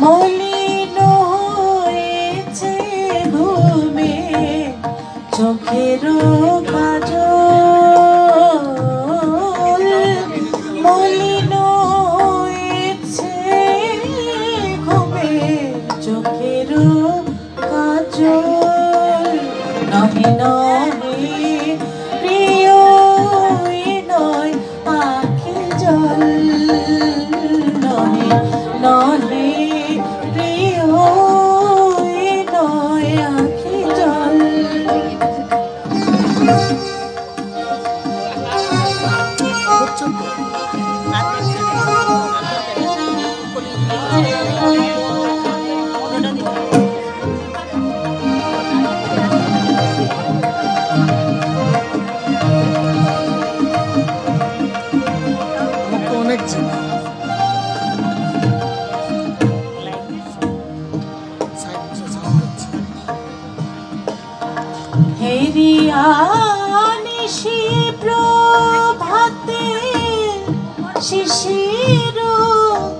মলিন হয়েছে ঘুমে চোখের কাজল, মলিন হয়েছে ঘুমে চোখের কাজল। নহে নহে প্রিয় নয় আখি জল, নহে নহে প্রিয় নয় আখি জল। হেরিয়া নিশি প্রভাতে শিশির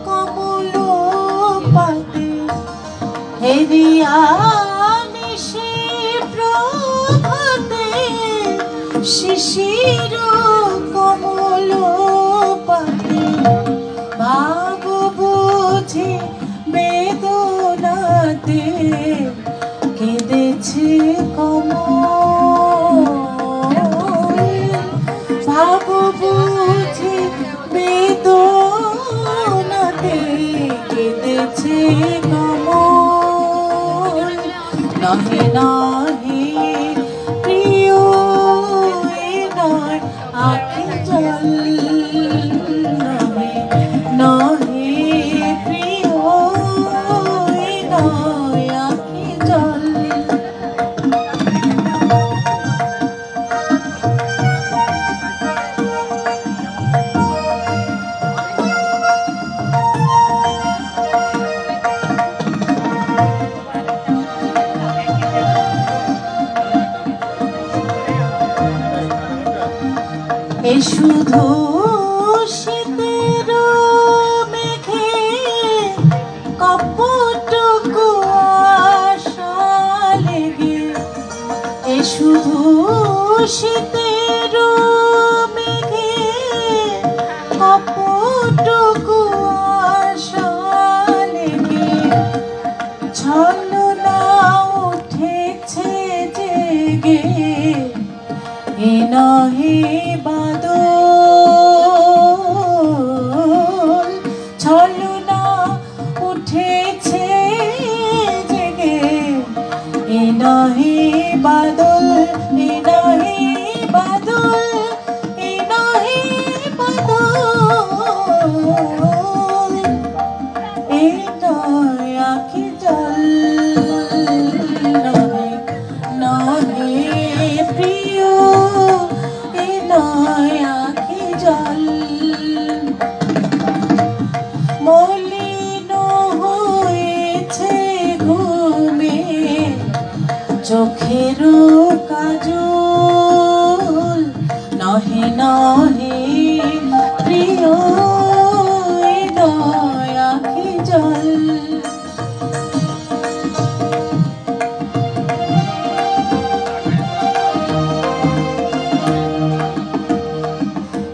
কমল পাতে, হেরিয়া নিশি প্রভাতে শিশির কমল পাতে, ভাব বুঝি বেদনাতে কেঁদেছে কমল, ভাব বুঝি বেদনাতে কেঁদেছে কমল। নহে নহে প্রিয় নয় আখি জল, নহে নহে প্রিয় নয় আখি জল। এ শুধু শীতের মেঘে কপটুকু আশা লেগে, এ শুধু শীতের মেঘে কপটুকু আশা লেগে, ছলনা উঠেছে জেগে এ নহে বাদল, ছলনা উঠেছে জেগে এ নহে বাদল, এ নহে বাদল, এ নহে বাদল, এ নয় আখি জল। নহে নহে প্রিয় এ নয় আখি জল, মলিন হয়েছে ঘুমে চোখের কাজল। নহে নহে প্রিয় নয় আখি জল।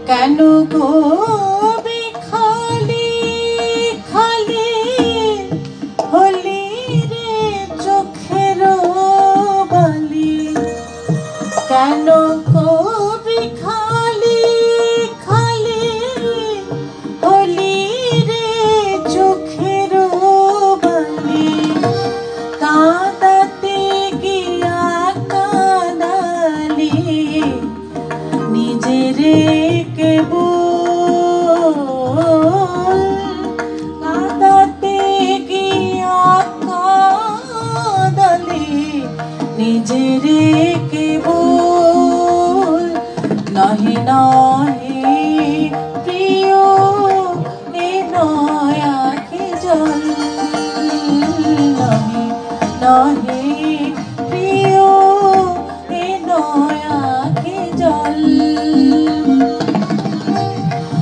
কেন গো খালি খালি হলি রে চোখের বালি, কেন কবি খালি খালি হলি রে চোখের বালি, কাঁদাতে গিয়া কাঁদালি নিজেরে কেবল, কাঁদাতে গিয়া কাঁদালি নিজেরে কেবল। নহে নহে প্রিয় এ নয় আখি জল, নহে নহে প্রিয় এ নয় আখি জল।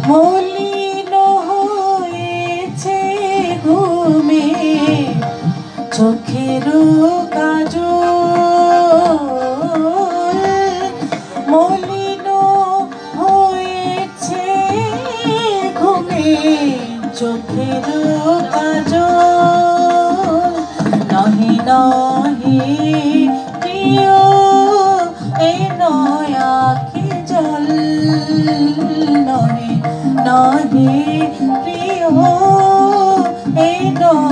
মলিন হয়েছে ঘুমে চোখের কাজল মলিন হয়েছে ঘুমে চোখের কাজল নহি নহি প্রিয় এই নয় আঁখি জল নহি নহি প্রিয় এই নয়